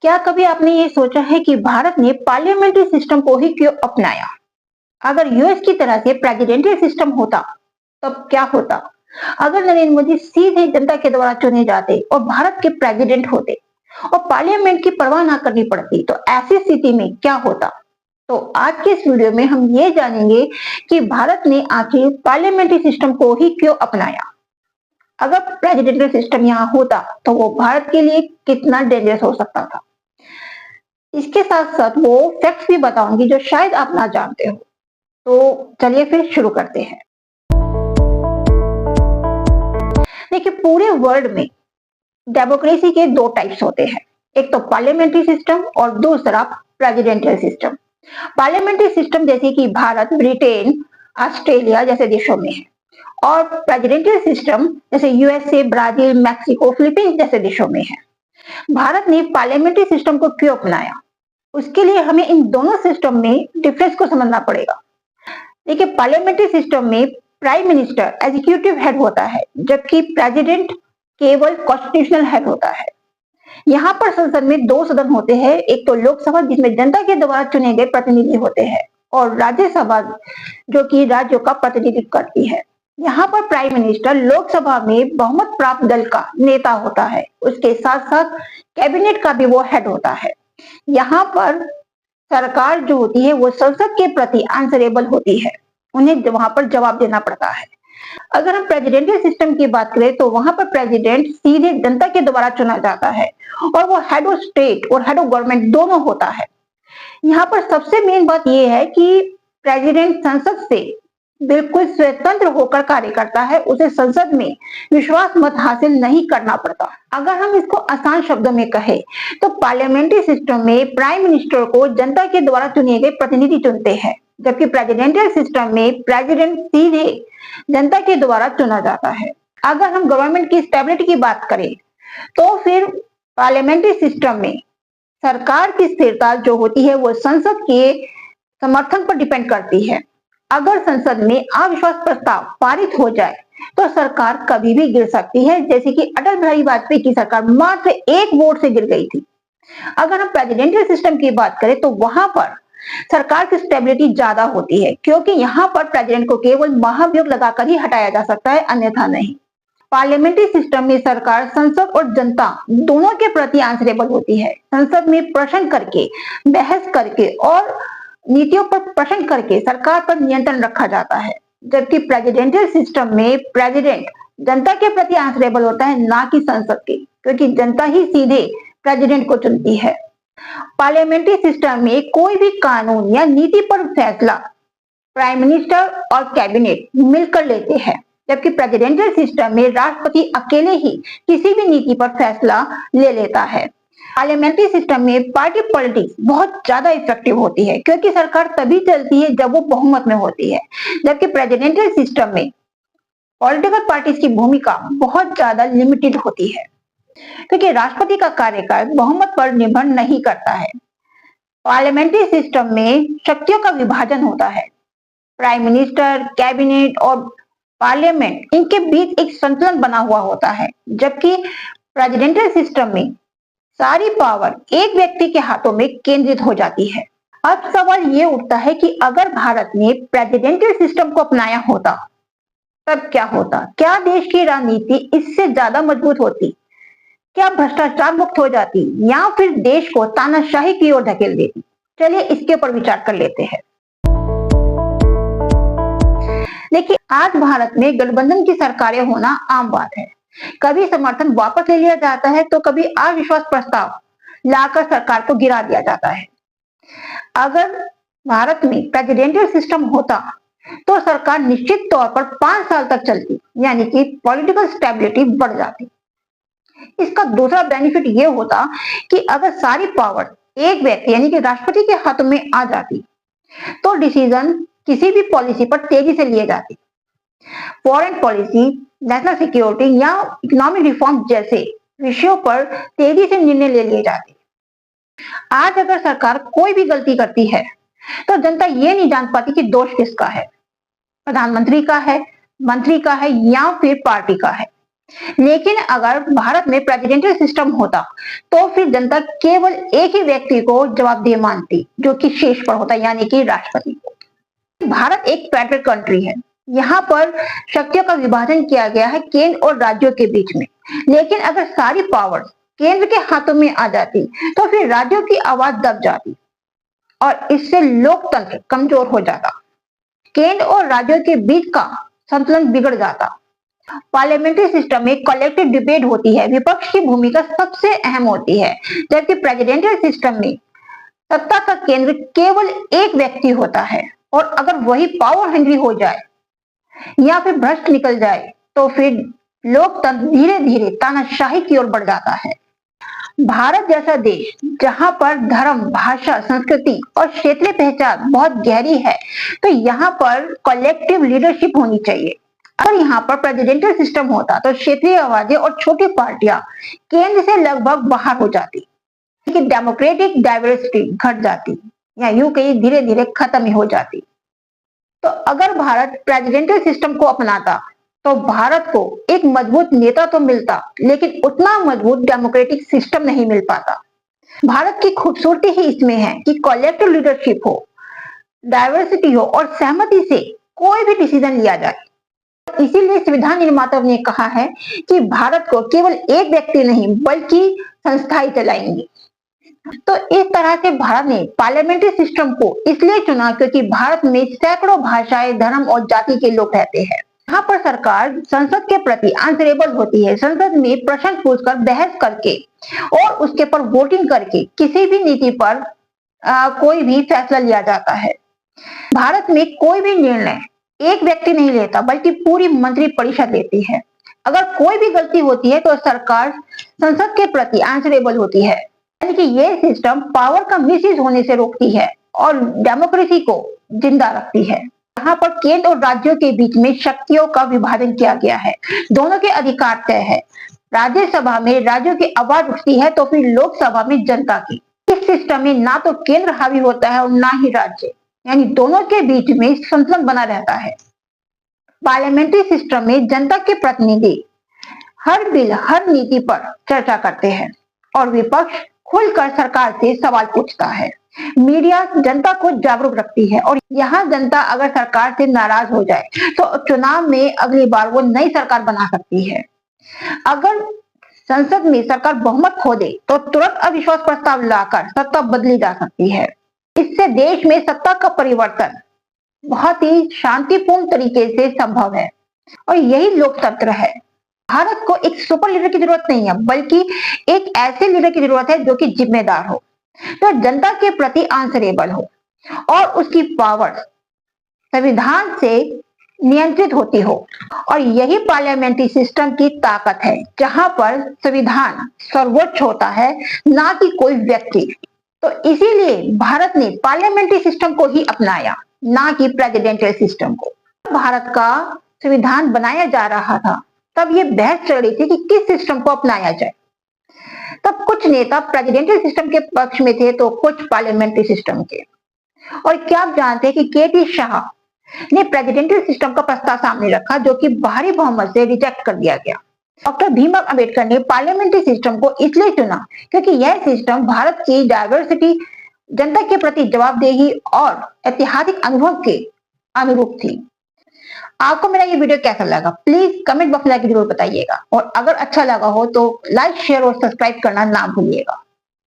क्या कभी आपने ये सोचा है कि भारत ने पार्लियामेंट्री सिस्टम को ही क्यों अपनाया? अगर यूएस की तरह से प्रेसिडेंशियल सिस्टम होता, तब क्या होता? अगर नरेंद्र मोदी सीधे जनता के द्वारा चुने जाते और भारत के प्रेसिडेंट होते और पार्लियामेंट की परवाह ना करनी पड़ती, तो ऐसी स्थिति में क्या होता? तो आज के इस वीडियो में हम ये जानेंगे कि भारत ने आखिर पार्लियामेंट्री सिस्टम को ही क्यों अपनाया। अगर प्रेसिडेंशियल सिस्टम यहाँ होता, तो वो भारत के लिए कितना डेंजरस हो सकता था। इसके साथ साथ वो फैक्ट्स भी बताऊंगी जो शायद आप ना जानते हो। तो चलिए फिर शुरू करते हैं। देखिए, पूरे वर्ल्ड में डेमोक्रेसी के दो टाइप्स होते हैं, एक तो पार्लियामेंट्री सिस्टम और दूसरा प्रेसिडेंशियल सिस्टम। पार्लियामेंट्री सिस्टम जैसे कि भारत, ब्रिटेन, ऑस्ट्रेलिया जैसे देशों में है, और प्रेसिडेंशियल सिस्टम जैसे यूएसए, ब्राजील, मैक्सिको, फिलीपींस जैसे देशों में है। भारत ने पार्लियामेंट्री सिस्टम को क्यों अपनाया, उसके लिए हमें इन दोनों सिस्टम में डिफरेंस को समझना पड़ेगा। देखिए, पार्लियामेंट्री सिस्टम में प्राइम मिनिस्टर एग्जीक्यूटिव हेड होता है, जबकि प्रेसिडेंट केवल कॉन्स्टिट्यूशनल हेड होता है। यहाँ पर संसद में दो सदन होते हैं, एक तो लोकसभा जिसमें जनता के द्वारा चुने गए प्रतिनिधि होते हैं, और राज्यसभा जो कि राज्यों का प्रतिनिधित्व करती है। यहाँ पर प्राइम मिनिस्टर लोकसभा में बहुमत प्राप्त दल का नेता होता है, उसके साथ साथ कैबिनेट का भी वो हेड होता है। यहाँ पर सरकार जो होती है वो संसद के प्रति आंसरेबल होती है, उन्हें वहां पर जवाब देना पड़ता है। अगर हम प्रेसिडेंशियल सिस्टम की बात करें तो वहां पर प्रेसिडेंट सीधे जनता के द्वारा चुना जाता है, और वो हेड ऑफ स्टेट और हेड ऑफ गवर्नमेंट दोनों होता है। यहाँ पर सबसे मेन बात यह है कि प्रेसिडेंट संसद से बिल्कुल स्वतंत्र होकर कार्य करता है, उसे संसद में विश्वास मत हासिल नहीं करना पड़ता। अगर हम इसको आसान शब्दों में कहें तो पार्लियामेंट्री सिस्टम में प्राइम मिनिस्टर को जनता के द्वारा चुने गए प्रतिनिधि चुनते हैं, जबकि प्रेसिडेंशियल सिस्टम में प्रेसिडेंट सीधे जनता के द्वारा चुना जाता है। अगर हम गवर्नमेंट की स्टेबिलिटी की बात करें तो फिर पार्लियामेंट्री सिस्टम में सरकार की स्थिरता जो होती है वो संसद के समर्थन पर डिपेंड करती है। अगर संसद में अविश्वास प्रस्ताव पारित हो जाए तो सरकार कभी भी गिर सकती है, जैसे कि अटल बिहारी वाजपेयी की सरकार मात्र एक वोट से गिर गई थी। अगर हम प्रेसिडेंशियल सिस्टम की बात करें तो वहां पर सरकार की स्टेबिलिटी ज्यादा होती है, क्योंकि यहाँ पर प्रेसिडेंट को केवल महाभियोग लगाकर ही हटाया जा सकता है, अन्यथा नहीं। पार्लियामेंट्री सिस्टम में सरकार संसद और जनता दोनों के प्रति आंसरेबल होती है। संसद में प्रश्न करके, बहस करके और नीतियों पर प्रश्न करके सरकार पर नियंत्रण रखा जाता है, जबकि प्रेसिडेंशियल सिस्टम में प्रेसिडेंट जनता के प्रति आंसरेबल होता है, ना कि संसद के, क्योंकि जनता ही सीधे प्रेसिडेंट को चुनती है। पार्लियामेंट्री सिस्टम में कोई भी कानून या नीति पर फैसला प्राइम मिनिस्टर और कैबिनेट मिलकर लेते हैं, जबकि प्रेसिडेंशियल सिस्टम में राष्ट्रपति अकेले ही किसी भी नीति पर फैसला ले लेता है। पार्लियामेंट्री सिस्टम में पार्टी पॉलिटिक्स बहुत ज्यादा इफेक्टिव होती है, क्योंकि सरकार तभी चलती है जब वो बहुमत में होती है, जबकि प्रेसिडेंशियल सिस्टम में पॉलिटिकल पार्टीज की भूमिका बहुत ज्यादा लिमिटेड होती है, क्योंकि राष्ट्रपति का कार्यकाल बहुमत पर निर्भर नहीं करता है। पार्लियामेंट्री सिस्टम में शक्तियों का विभाजन होता है, प्राइम मिनिस्टर, कैबिनेट और पार्लियामेंट, इनके बीच एक संतुलन बना हुआ होता है, जबकि प्रेसिडेंशियल सिस्टम में सारी पावर एक व्यक्ति के हाथों में केंद्रित हो जाती है। अब सवाल ये उठता है कि अगर भारत ने प्रेसिडेंशियल सिस्टम को अपनाया होता, तब क्या होता? क्या देश की राजनीति इससे ज्यादा मजबूत होती? क्या भ्रष्टाचार मुक्त हो जाती, या फिर देश को तानाशाही की ओर धकेल देती? चलिए इसके ऊपर विचार कर लेते हैं। देखिए, आज भारत में गठबंधन की सरकारें होना आम बात है। कभी समर्थन वापस ले लिया जाता है तो कभी अविश्वास प्रस्ताव लाकर सरकार को गिरा दिया जाता है। अगर भारत में प्रेसिडेंशियल सिस्टम होता तो सरकार निश्चित तौर पर 5 साल तक चलती, यानी कि पॉलिटिकल स्टेबिलिटी बढ़ जाती। इसका दूसरा बेनिफिट ये होता कि अगर सारी पावर एक व्यक्ति यानी कि राष्ट्रपति के हाथों में आ जाती तो डिसीजन किसी भी पॉलिसी पर तेजी से लिए जाते। फॉरेन पॉलिसी, नेशनल सिक्योरिटी या इकोनॉमिक रिफॉर्म जैसे विषयों पर तेजी से निर्णय ले लिए जाते। आज अगर सरकार कोई भी गलती करती है तो जनता ये नहीं जान पाती कि दोष किसका है, प्रधानमंत्री का है, मंत्री का है या फिर पार्टी का है। लेकिन अगर भारत में प्रेसिडेंशियल सिस्टम होता तो फिर जनता केवल एक ही व्यक्ति को जवाबदेह मानती, जो कि शीर्ष पर होता, यानी कि राष्ट्रपति को। भारत एक फेडरल कंट्री है। यहाँ पर शक्तियों का विभाजन किया गया है केंद्र और राज्यों के बीच में। लेकिन अगर सारी पावर केंद्र के हाथों में आ जाती तो फिर राज्यों की आवाज दब जाती और इससे लोकतंत्र कमजोर हो जाता। केंद्र और राज्यों के बीच का संतुलन बिगड़ जाता। पार्लियामेंट्री सिस्टम में कलेक्टिव डिबेट होती है, विपक्ष की भूमिका सबसे अहम होती है, जबकि प्रेसिडेंशियल सिस्टम में सत्ता का केंद्र केवल एक व्यक्ति होता है और अगर वही पावर हंग्री हो जाए या फिर भ्रष्ट निकल जाए तो फिर लोकतंत्र धीरे धीरे तानाशाही की ओर बढ़ जाता है। भारत जैसा देश जहां पर धर्म, भाषा, संस्कृति और क्षेत्रीय पहचान बहुत गहरी है, तो यहाँ पर कलेक्टिव लीडरशिप होनी चाहिए। अगर यहाँ पर प्रेसिडेंशियल सिस्टम होता तो क्षेत्रीय आवाजें और छोटी पार्टियां केंद्र से लगभग बाहर हो जाती, लेकिन डेमोक्रेटिक डाइवर्सिटी घट जाती या यूं कहीं धीरे धीरे खत्म ही हो जाती। तो अगर भारत प्रेसिडेंशियल सिस्टम को अपनाता तो भारत को एक मजबूत नेता तो मिलता, लेकिन उतना मजबूत डेमोक्रेटिक सिस्टम नहीं मिल पाता। भारत की खूबसूरती ही इसमें है कि कलेक्टिव लीडरशिप हो, डाइवर्सिटी हो और सहमति से कोई भी डिसीजन लिया जाए। इसीलिए संविधान निर्माताओं ने कहा है कि भारत को केवल एक व्यक्ति नहीं बल्कि संस्थाएं चलाएंगी। तो इस तरह से भारत ने पार्लियामेंट्री सिस्टम को इसलिए चुना क्योंकि भारत में सैकड़ों भाषाएं, धर्म और जाति के लोग रहते हैं। यहाँ पर सरकार संसद के प्रति आंसरेबल होती है। संसद में प्रश्न पूछकर, बहस करके और उसके पर वोटिंग करके किसी भी नीति पर कोई भी फैसला लिया जाता है। भारत में कोई भी निर्णय एक व्यक्ति नहीं लेता बल्कि पूरी मंत्री परिषद लेती है। अगर कोई भी गलती होती है तो सरकार संसद के प्रति आंसरेबल होती है, यानी कि ये सिस्टम पावर का मिसयूज होने से रोकती है और डेमोक्रेसी को जिंदा रखती है। यहाँ पर केंद्र और राज्यों के बीच में शक्तियों का विभाजन किया गया है। दोनों के अधिकार तय है। राज्यसभा में राज्यों की आवाज उठती है तो फिर लोकसभा में जनता की। इस सिस्टम में ना तो केंद्र हावी होता है और ना ही राज्य, यानी दोनों के बीच में संतुलन बना रहता है। पार्लियामेंट्री सिस्टम में जनता के प्रतिनिधि हर बिल, हर नीति पर चर्चा करते हैं और विपक्ष खुलकर सरकार से सवाल पूछता है। मीडिया जनता को जागरूक रखती है और यहाँ जनता अगर सरकार से नाराज हो जाए तो चुनाव में अगली बार वो नई सरकार बना सकती है। अगर संसद में सरकार बहुमत खो दे तो तुरंत अविश्वास प्रस्ताव लाकर सत्ता बदली जा सकती है। इससे देश में सत्ता का परिवर्तन बहुत ही शांतिपूर्ण तरीके से संभव है और यही लोकतंत्र है। भारत को एक सुपर लीडर की जरूरत नहीं है बल्कि एक ऐसे लीडर की जरूरत है जो कि जिम्मेदार हो, तो जनता के प्रति आंसरेबल हो और उसकी पावर संविधान से नियंत्रित होती हो। और यही पार्लियामेंट्री सिस्टम की ताकत है, जहां पर संविधान सर्वोच्च होता है, ना कि कोई व्यक्ति। तो इसीलिए भारत ने पार्लियामेंट्री सिस्टम को ही अपनाया, ना कि प्रेसिडेंशियल सिस्टम को। भारत का संविधान बनाया जा रहा था तब ये बहस चल रही थी कि किस सिस्टम को अपनाया जाए। तब कुछ नेता प्रेसिडेंशियल सिस्टम के पक्ष में थे तो कुछ पार्लियामेंट्री सिस्टम के। और क्या आप जानते हैं कि के.टी. शाह ने प्रेसिडेंशियल सिस्टम का प्रस्ताव सामने रखा, जो कि भारी बहुमत से रिजेक्ट कर दिया गया। डॉक्टर भीमराव अंबेडकर ने पार्लियामेंट्री सिस्टम को इसलिए चुना क्योंकि यह सिस्टम भारत की डाइवर्सिटी, जनता के प्रति जवाबदेही और ऐतिहासिक अनुभव के अनुरूप थी। आपको मेरा ये वीडियो कैसा लगा प्लीज कमेंट बॉक्स में जरूर बताइएगा और अगर अच्छा लगा हो तो लाइक, शेयर और सब्सक्राइब करना ना भूलिएगा।